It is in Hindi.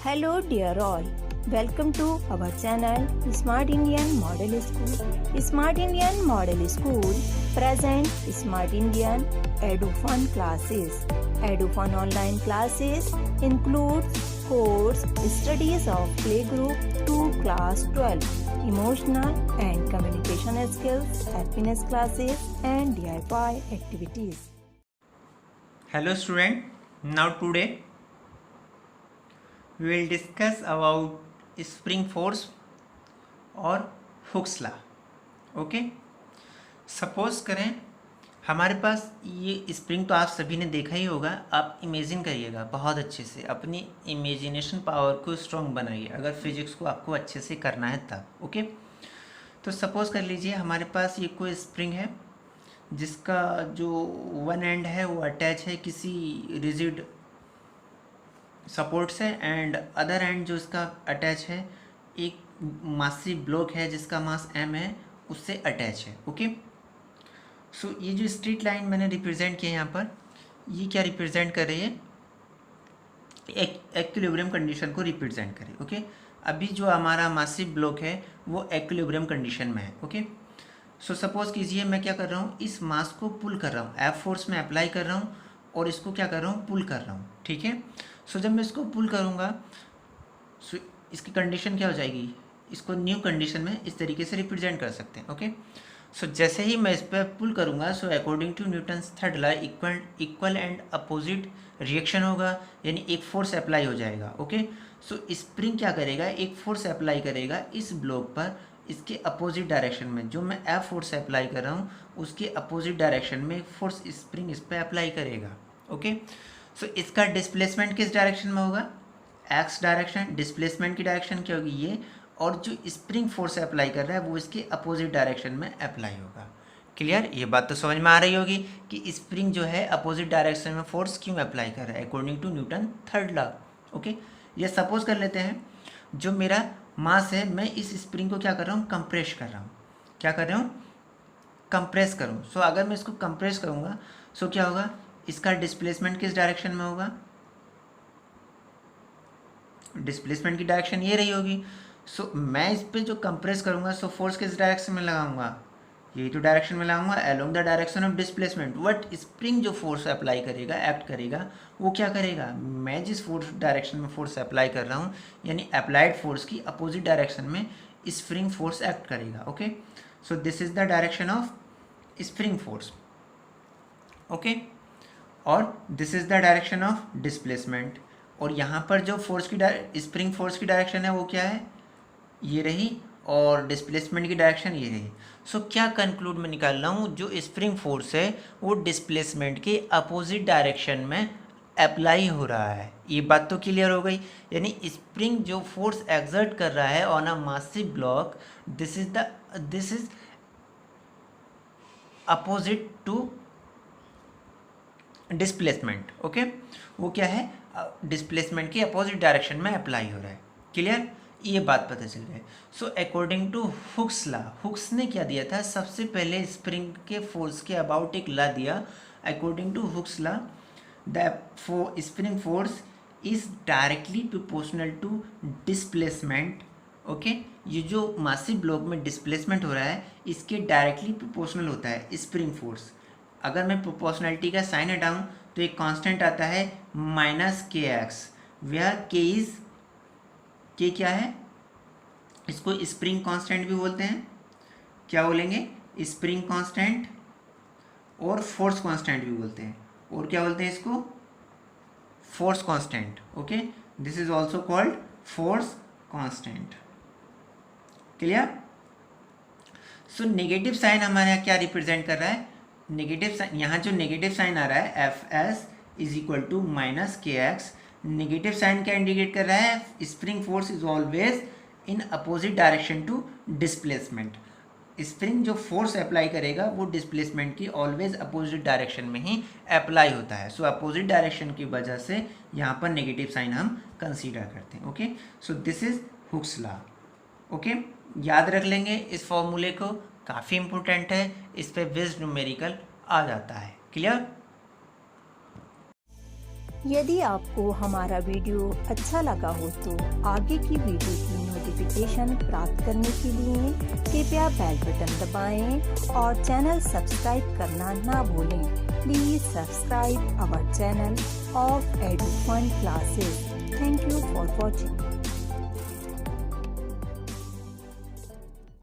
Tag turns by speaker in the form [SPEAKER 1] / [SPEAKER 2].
[SPEAKER 1] Hello dear all, welcome to our channel Smart Indian Model School. Smart Indian Model School present Smart Indian EduFun classes. EduFun online classes includes course studies of playgroup to class 12, emotional and communication skills, happiness classes and DIY activities.
[SPEAKER 2] Hello student, now today we will discuss about spring force और हुक्स लॉ. ओके, सपोज करें हमारे पास ये स्प्रिंग तो आप सभी ने देखा ही होगा. आप इमेजिन करिएगा बहुत अच्छे से, अपनी इमेजिनेशन पावर को स्ट्रॉन्ग बनाइए अगर फिजिक्स को आपको अच्छे से करना है तब. ओके, तो सपोज कर लीजिए हमारे पास ये कोई स्प्रिंग है जिसका जो वन एंड है वो अटैच है किसी रिजिड सपोर्ट से, एंड अदर एंड जो इसका अटैच है एक मासिव ब्लॉक है जिसका मास m है उससे अटैच है. ओके, सो ये जो स्ट्रेट लाइन मैंने रिप्रेजेंट किया यहाँ पर, ये क्या रिप्रेजेंट कर रही है? एक्विलिब्रियम कंडीशन को रिप्रेजेंट करे. ओके, अभी जो हमारा मासिव ब्लॉक है वो एक्विलिब्रियम कंडीशन में है. ओके, सो सपोज कीजिए मैं क्या कर रहा हूँ, इस मास को पुल कर रहा हूँ, एफ फोर्स में अप्लाई कर रहा हूँ और इसको क्या कर रहा हूँ, पुल कर रहा हूँ. ठीक है, सो जब मैं इसको पुल करूँगा सो इसकी कंडीशन क्या हो जाएगी, इसको न्यू कंडीशन में इस तरीके से रिप्रेजेंट कर सकते हैं. ओके, सो जैसे ही मैं इस पर पुल करूँगा so according to Newton's third law equal and opposite reaction होगा, यानी एक फोर्स अप्लाई हो जाएगा. ओके, सो स्प्रिंग क्या करेगा, एक फोर्स अप्लाई करेगा इस ब्लॉक पर इसके अपोजिट डायरेक्शन में. जो मैं एफ फोर्स अप्लाई कर रहा हूँ उसके अपोजिट डायरेक्शन में फोर्स स्प्रिंग इस पर अप्लाई करेगा. ओके, सो इसका डिस्प्लेसमेंट किस डायरेक्शन में होगा, एक्स डायरेक्शन. डिस्प्लेसमेंट की डायरेक्शन क्या होगी, ये, और जो स्प्रिंग फोर्स अप्लाई कर रहा है वो इसके अपोजिट डायरेक्शन में अप्लाई होगा. क्लियर? ये बात तो समझ में आ रही होगी कि स्प्रिंग जो है अपोजिट डायरेक्शन में फोर्स क्यों अप्लाई कर रहा है according to Newton third law. Okay, ये सपोज कर लेते हैं जो मेरा मास है मैं इस स्प्रिंग को क्या कर रहा हूँ, कंप्रेस कर रहा हूँ. क्या कर रहा हूँ, कंप्रेस करूँ. सो अगर मैं इसको कंप्रेस करूँगा सो क्या होगा, इसका डिस्प्लेसमेंट किस डायरेक्शन में होगा, डिस्प्लेसमेंट की डायरेक्शन ये रही होगी. सो मैं इस पे जो कंप्रेस करूँगा सो फोर्स किस डायरेक्शन में लगाऊंगा, यही तो डायरेक्शन में लगाऊंगा, along the direction of displacement. But spring जो फोर्स अप्लाई करेगा, एक्ट करेगा, वो क्या करेगा, मैं जिस फोर्स डायरेक्शन में फोर्स अप्लाई कर रहा हूँ यानी अप्लाइड फोर्स की अपोजिट डायरेक्शन में स्प्रिंग फोर्स एक्ट करेगा. Okay, so this is the direction of spring force. Okay, और this is the direction of displacement. और यहाँ पर जो फोर्स की स्प्रिंग फोर्स की डायरेक्शन है वो क्या है, ये रही, और डिस्प्लेसमेंट की डायरेक्शन ये रही. सो क्या कंक्लूड में निकाल रहा हूँ, जो स्प्रिंग फोर्स है वो डिस्प्लेसमेंट के अपोजिट डायरेक्शन में अप्लाई हो रहा है. ये बात तो क्लियर हो गई. यानी स्प्रिंग जो फोर्स एक्सर्ट कर रहा है on a massive block, this is opposite to displacement. Okay, वो क्या है, डिस्प्लेसमेंट के अपोजिट डायरेक्शन में अप्लाई हो रहा है. क्लियर? ये बात पता चल रही है. So according to Hooke's law, Hooke's ने क्या दिया था, सबसे पहले स्प्रिंग के फोर्स के अबाउट एक लॉ दिया. According to Hooke's law the spring force is directly proportional to displacement. Okay, ये जो मासिव ब्लॉक में डिस्प्लेसमेंट हो रहा है इसके डायरेक्टली प्रोपोर्शनल होता है स्प्रिंग फोर्स. अगर मैं प्रोपोर्शनलिटी का साइन हटाऊँ तो एक कांस्टेंट आता है -kx, वेयर के क्या है, इसको स्प्रिंग कांस्टेंट भी बोलते हैं. क्या बोलेंगे, स्प्रिंग कांस्टेंट, और फोर्स कांस्टेंट भी बोलते हैं. और क्या बोलते हैं इसको, force constant. Okay, this is also called force constant. Clear? So negative sign हमारे यहाँ क्या रिप्रेजेंट कर रहा है, नेगेटिव साइन, यहाँ जो नेगेटिव साइन आ रहा है F S is equal to -kx, negative sign क्या इंडिकेट कर रहा है, spring force is always in opposite direction to displacement. Spring जो फोर्स अप्लाई करेगा वो डिस्प्लेसमेंट की ऑलवेज अपोजिट डायरेक्शन में ही अप्लाई होता है. सो अपोजिट डायरेक्शन की वजह से यहाँ पर नेगेटिव साइन हम कंसीडर करते हैं. Okay, so this is Hooke's law. Okay, याद रख लेंगे इस फॉर्मूले को, काफ़ी इंपॉर्टेंट है, इस पे बेस्ड न्यूमेरिकल आ जाता है. क्लियर?
[SPEAKER 1] यदि आपको हमारा वीडियो अच्छा लगा हो तो आगे की वीडियो की नोटिफिकेशन प्राप्त करने के लिए कृपया बेल बटन दबाएं और चैनल सब्सक्राइब करना ना भूलें। Please subscribe our channel of Edufun Classes. Thank you for watching.